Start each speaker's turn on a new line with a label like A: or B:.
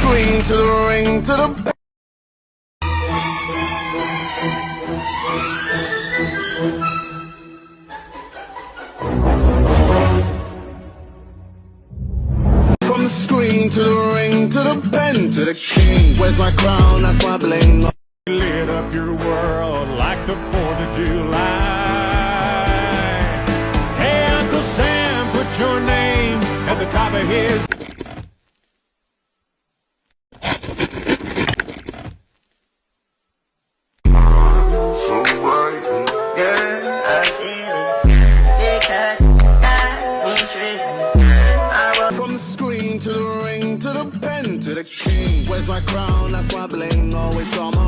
A: screen to the ring to the. From the screen to the ring to the pen to the king. Where's my crown? That's my bling.
B: Lit up your world like the 4th of July. Hey, Uncle Sam, put your name at the top of his.
A: So bright,
C: Girl, I feel it. Big cat, got me tripping.
A: from the screen to the ring to the pen to the king. Where's my crown? That's my bling. Always draw my